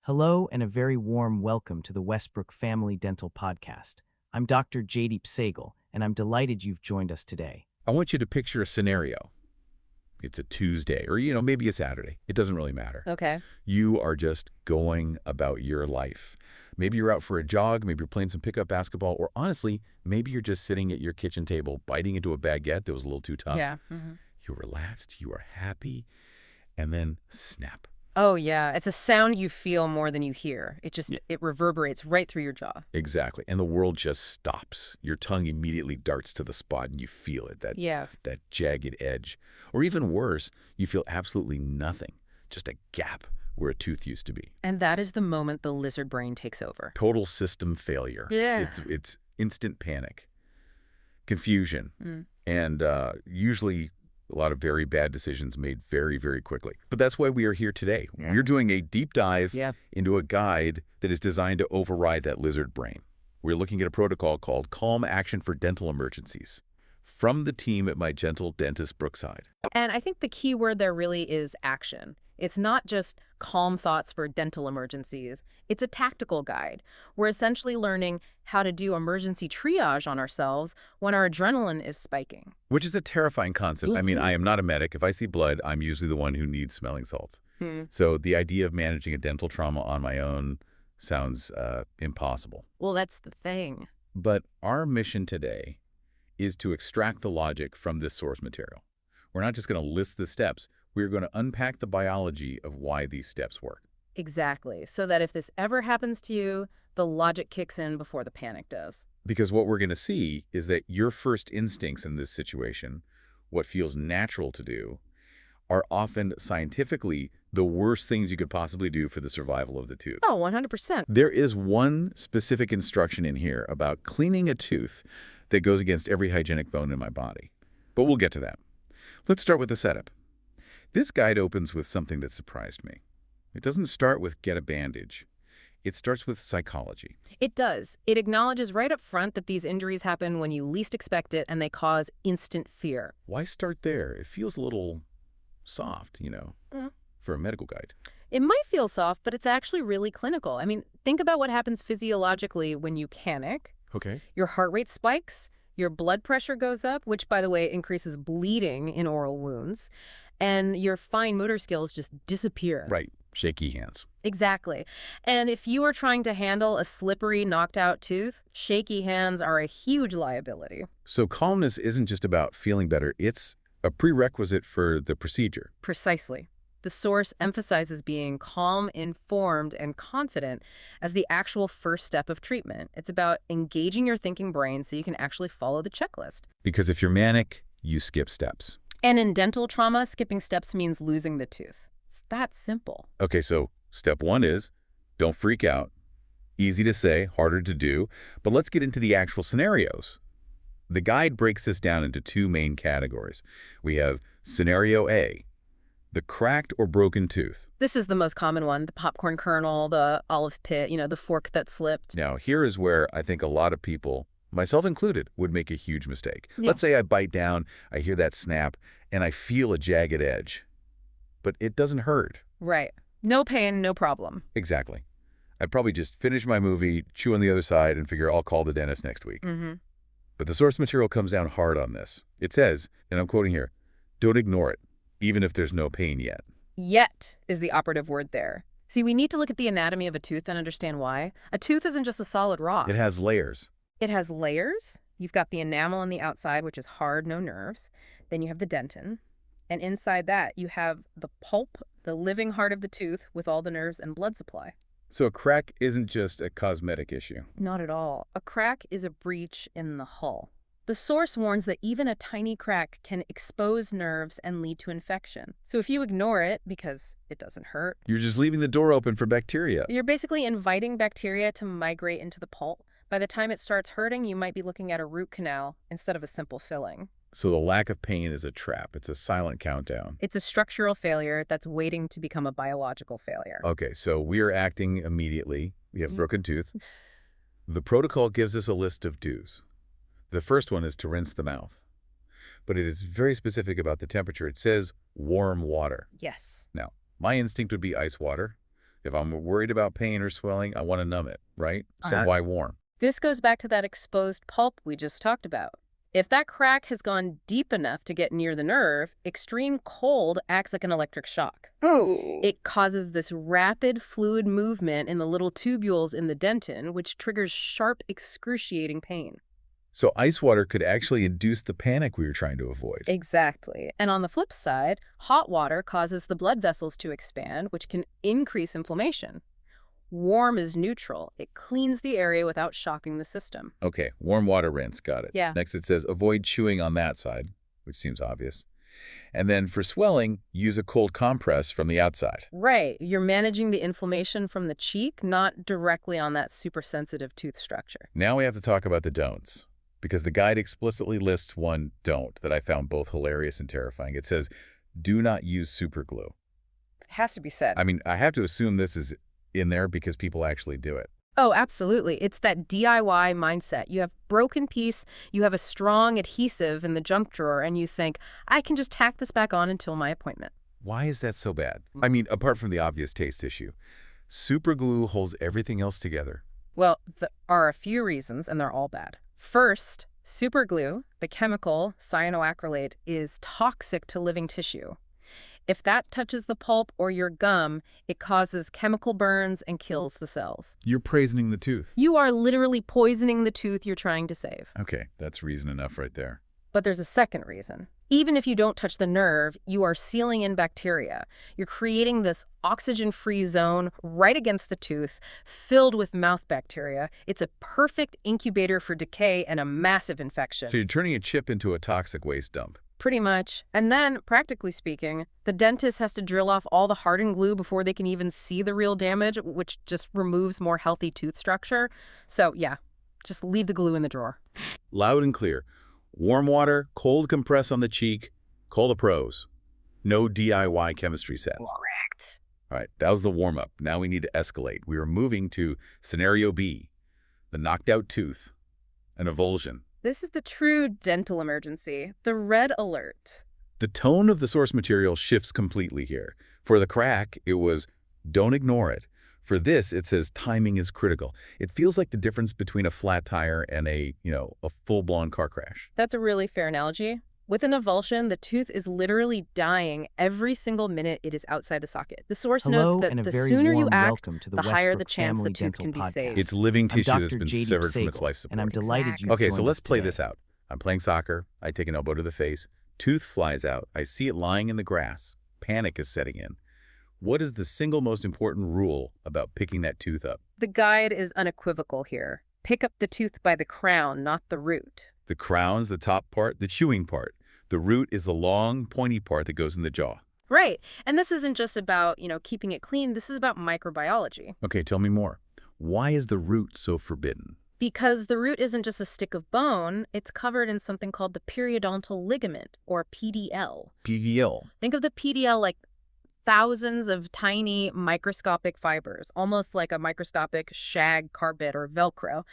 Hello and a very warm welcome to the Westbrook Family Dental Podcast. I'm Dr. Jaydeep Sahgal, and I'm delighted you've joined us today. I want you to picture a scenario. It's a Tuesday or, maybe a Saturday. It doesn't really matter. Okay. You are just going about your life. Maybe you're out for a jog, maybe you're playing some pickup basketball, or honestly, maybe you're just sitting at your kitchen table biting into a baguette that was a little too tough. Yeah. You're relaxed, you are happy, and then snap. Oh, yeah. It's a sound you feel more than you hear. It reverberates right through your jaw. Exactly. And the world just stops. Your tongue immediately darts to the spot and you feel it, that jagged edge. Or even worse, you feel absolutely nothing, just a gap where a tooth used to be. And that is the moment the lizard brain takes over. Total system failure. Yeah. It's instant panic, confusion, and usually a lot of very bad decisions made very, very quickly. But that's why we are here today. Yeah. We're doing a deep dive Yeah. into a guide that is designed to override that lizard brain. We're looking at a protocol called Calm Action for Dental Emergencies from the team at My Gentle Dentist Brookside. And I think the key word there really is action. It's not just calm thoughts for dental emergencies. It's a tactical guide. We're essentially learning how to do emergency triage on ourselves when our adrenaline is spiking. Which is a terrifying concept. I mean, I am not a medic. If I see blood, I'm usually the one who needs smelling salts. So the idea of managing a dental trauma on my own sounds impossible. Well, that's the thing. But our mission today is to extract the logic from this source material. We're not just going to list the steps. We're going to unpack the biology of why these steps work. Exactly. So that if this ever happens to you, the logic kicks in before the panic does. Because what we're going to see is that your first instincts in this situation, what feels natural to do, are often scientifically the worst things you could possibly do for the survival of the tooth. Oh, 100%. There is one specific instruction in here about cleaning a tooth that goes against every hygienic bone in my body. But we'll get to that. Let's start with the setup. This guide opens with something that surprised me. It doesn't start with get a bandage. It starts with psychology. It does. It acknowledges right up front that these injuries happen when you least expect it and they cause instant fear. Why start there? It feels a little soft, for a medical guide. It might feel soft, but it's actually really clinical. I mean, think about what happens physiologically when you panic. Okay. Your heart rate spikes, your blood pressure goes up, which, by the way, increases bleeding in oral wounds, and your fine motor skills just disappear. Right. Shaky hands. Exactly. And if you are trying to handle a slippery, knocked-out tooth, shaky hands are a huge liability. So calmness isn't just about feeling better. It's a prerequisite for the procedure. Precisely. The source emphasizes being calm, informed, and confident as the actual first step of treatment. It's about engaging your thinking brain so you can actually follow the checklist. Because if you're manic, you skip steps. And in dental trauma, skipping steps means losing the tooth. It's that simple. Okay, so step one is don't freak out. Easy to say, harder to do. But let's get into the actual scenarios. The guide breaks this down into two main categories. We have scenario A, the cracked or broken tooth. This is the most common one, the popcorn kernel, the olive pit, the fork that slipped. Now, here is where I think a lot of people, myself included, would make a huge mistake. Yeah. Let's say I bite down, I hear that snap, and I feel a jagged edge. But it doesn't hurt. Right. No pain, no problem. Exactly. I'd probably just finish my movie, chew on the other side, and figure I'll call the dentist next week. But the source material comes down hard on this. It says, and I'm quoting here, don't ignore it, even if there's no pain yet. Yet is the operative word there. See, we need to look at the anatomy of a tooth and understand why. A tooth isn't just a solid rock. It has layers. It has layers. You've got the enamel on the outside, which is hard, no nerves. Then you have the dentin. And inside that, you have the pulp, the living heart of the tooth with all the nerves and blood supply. So a crack isn't just a cosmetic issue. Not at all. A crack is a breach in the hull. The source warns that even a tiny crack can expose nerves and lead to infection. So if you ignore it because it doesn't hurt, You're just leaving the door open for bacteria. you're basically inviting bacteria to migrate into the pulp. By the time it starts hurting, you might be looking at a root canal instead of a simple filling. So the lack of pain is a trap. It's a silent countdown. It's a structural failure that's waiting to become a biological failure. Okay, so we are acting immediately. We have broken tooth. The protocol gives us a list of do's. The first one is to rinse the mouth. But it is very specific about the temperature. It says warm water. Yes. Now, my instinct would be ice water. If I'm worried about pain or swelling, I want to numb it, right? So Uh-huh. why warm? This goes back to that exposed pulp we just talked about. If that crack has gone deep enough to get near the nerve, extreme cold acts like an electric shock. Oh. It causes this rapid fluid movement in the little tubules in the dentin, which triggers sharp, excruciating pain. So ice water could actually induce the panic we were trying to avoid. Exactly. And on the flip side, hot water causes the blood vessels to expand, which can increase inflammation. Warm is neutral. It cleans the area without shocking the system. Okay, warm water rinse, got it. Yeah. Next it says avoid chewing on that side, which seems obvious. And then for swelling, use a cold compress from the outside. Right. You're managing the inflammation from the cheek, not directly on that super sensitive tooth structure. Now we have to talk about the don'ts, because the guide explicitly lists one don't that I found both hilarious and terrifying. It says, do not use super glue. It has to be said. I mean, I have to assume this is in there because people actually do it. Oh, absolutely. It's that DIY mindset. You have broken piece, you have a strong adhesive in the junk drawer, and you think, I can just tack this back on until my appointment. Why is that so bad? I mean, apart from the obvious taste issue, super glue holds everything else together. Well, there are a few reasons, and they're all bad. First, super glue, the chemical cyanoacrylate, is toxic to living tissue. If that touches the pulp or your gum, it causes chemical burns and kills the cells. You're poisoning the tooth. You are literally poisoning the tooth you're trying to save. Okay, that's reason enough right there. But there's a second reason. Even if you don't touch the nerve, you are sealing in bacteria. You're creating this oxygen-free zone right against the tooth, filled with mouth bacteria. It's a perfect incubator for decay and a massive infection. So you're turning a chip into a toxic waste dump. Pretty much. And then, practically speaking, the dentist has to drill off all the hardened glue before they can even see the real damage, which just removes more healthy tooth structure. So, yeah, just leave the glue in the drawer. Loud and clear. Warm water, cold compress on the cheek, call the pros. No DIY chemistry sets. Correct. All right, that was the warm-up. Now we need to escalate. We are moving to scenario B, the knocked out tooth, an avulsion. This is the true dental emergency, the red alert. The tone of the source material shifts completely here. For the crack, it was, don't ignore it. For this, it says timing is critical. It feels like the difference between a flat tire and a full-blown car crash. That's a really fair analogy. With an avulsion, the tooth is literally dying every single minute it is outside the socket. The source Hello, notes and that a the very sooner you warm act, welcome to the the higher the Westbrook chance the Family tooth Dental can be Podcast. saved. It's living I'm tissue that's Dr. been J.D. severed from its Sagal, life support. and I'm delighted Exactly. you've Okay, joined so let's us play today. this out. I'm playing soccer. I take an elbow to the face. Tooth flies out. I see it lying in the grass. Panic is setting in. What is the single most important rule about picking that tooth up? The guide is unequivocal here. Pick up the tooth by the crown, not the root. The crown's the top part, the chewing part. The root is the long, pointy part that goes in the jaw. Right. And this isn't just about, keeping it clean. This is about microbiology. Okay, tell me more. Why is the root so forbidden? Because the root isn't just a stick of bone, it's covered in something called the periodontal ligament, or PDL. PVL. Think of the PDL like thousands of tiny microscopic fibers, almost like a microscopic shag carpet or Velcro.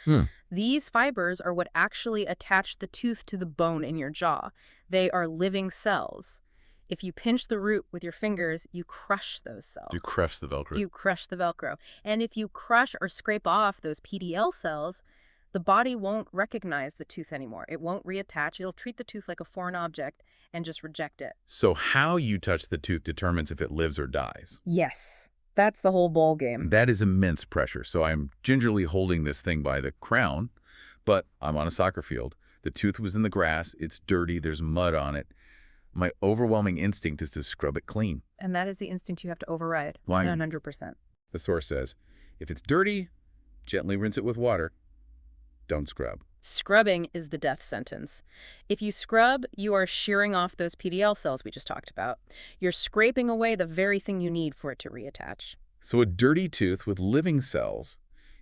These fibers are what actually attach the tooth to the bone in your jaw. They are living cells. If you pinch the root with your fingers, you crush those cells. You crush the Velcro. You crush the Velcro. And if you crush or scrape off those PDL cells, the body won't recognize the tooth anymore. It won't reattach. It'll treat the tooth like a foreign object and just reject it. So how you touch the tooth determines if it lives or dies. Yes. That's the whole ball game. That is immense pressure. So I'm gingerly holding this thing by the crown, but I'm on a soccer field. The tooth was in the grass. It's dirty. There's mud on it. My overwhelming instinct is to scrub it clean. And that is the instinct you have to override. Why? 100%. The source says, if it's dirty, gently rinse it with water. Don't scrub. Scrubbing is the death sentence. If you scrub, you are shearing off those PDL cells we just talked about. You're scraping away the very thing you need for it to reattach. So a dirty tooth with living cells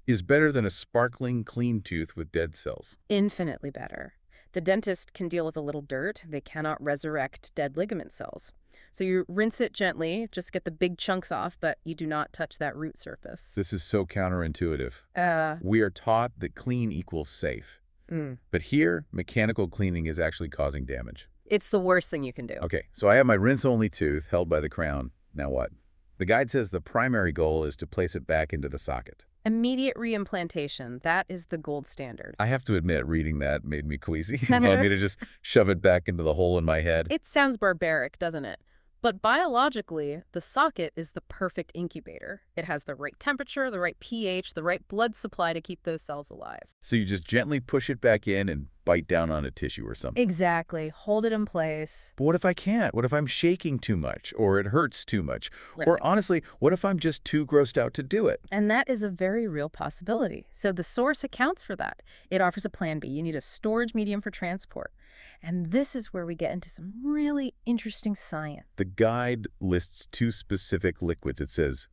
is better than a sparkling, clean tooth with dead cells. Infinitely better. The dentist can deal with a little dirt. They cannot resurrect dead ligament cells. So you rinse it gently, just get the big chunks off, but you do not touch that root surface. This is so counterintuitive. We are taught that clean equals safe. But here, mechanical cleaning is actually causing damage. It's the worst thing you can do. Okay, so I have my rinse-only tooth held by the crown. Now what? The guide says the primary goal is to place it back into the socket. Immediate re-implantation, that is the gold standard. I have to admit, reading that made me queasy. You want me to just shove it back into the hole in my head? It sounds barbaric, doesn't it? But biologically, the socket is the perfect incubator. It has the right temperature, the right pH, the right blood supply to keep those cells alive. So you just gently push it back in and bite down on a tissue or something. Exactly. Hold it in place. But what if I can't? What if I'm shaking too much or it hurts too much? Right. Or honestly, what if I'm just too grossed out to do it? And that is a very real possibility. So the source accounts for that. It offers a plan B. You need a storage medium for transport. And this is where we get into some really interesting science. The guide lists two specific liquids. It says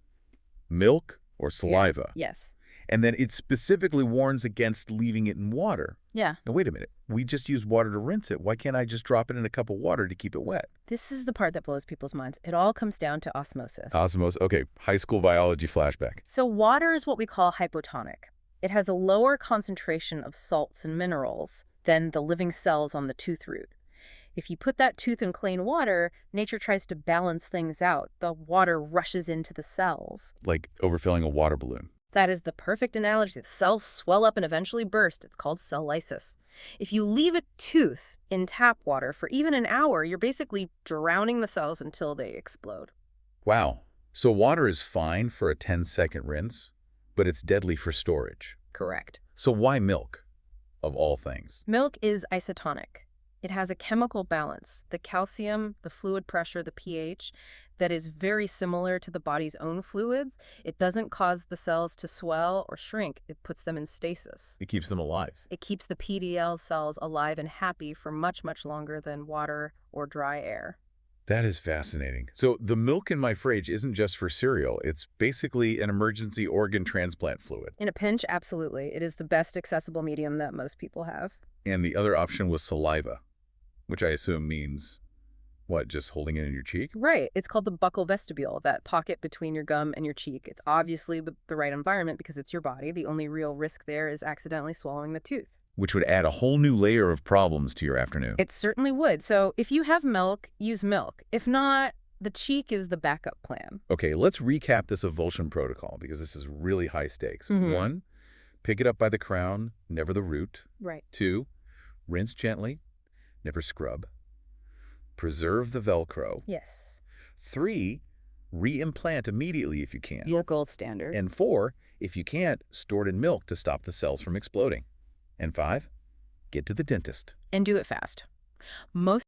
milk or saliva. Yes. And then it specifically warns against leaving it in water. Yeah. Now, wait a minute. We just use water to rinse it. Why can't I just drop it in a cup of water to keep it wet? This is the part that blows people's minds. It all comes down to osmosis. Osmosis. Okay, high school biology flashback. So water is what we call hypotonic. It has a lower concentration of salts and minerals than the living cells on the tooth root. If you put that tooth in clean water, nature tries to balance things out. The water rushes into the cells. Like overfilling a water balloon. That is the perfect analogy. The cells swell up and eventually burst. It's called cell lysis. If you leave a tooth in tap water for even an hour, you're basically drowning the cells until they explode. Wow. So water is fine for a 10-second rinse, but it's deadly for storage. Correct. So why milk, of all things? Milk is isotonic. It has a chemical balance, the calcium, the fluid pressure, the pH, that is very similar to the body's own fluids. It doesn't cause the cells to swell or shrink. It puts them in stasis. It keeps them alive. It keeps the PDL cells alive and happy for much, much longer than water or dry air. That is fascinating. So the milk in my fridge isn't just for cereal. It's basically an emergency organ transplant fluid. In a pinch, absolutely. It is the best accessible medium that most people have. And the other option was saliva, which I assume means, what, just holding it in your cheek? Right. It's called the buccal vestibule, that pocket between your gum and your cheek. It's obviously the right environment because it's your body. The only real risk there is accidentally swallowing the tooth. Which would add a whole new layer of problems to your afternoon. It certainly would. So if you have milk, use milk. If not, the cheek is the backup plan. Okay, let's recap this avulsion protocol because this is really high stakes. Mhm. 1, pick it up by the crown, never the root. Right. 2, rinse gently, never scrub. Preserve the Velcro. Yes. 3, re-implant immediately if you can. Your gold standard. And 4, if you can't, store it in milk to stop the cells from exploding. And 5, get to the dentist. And do it fast. Most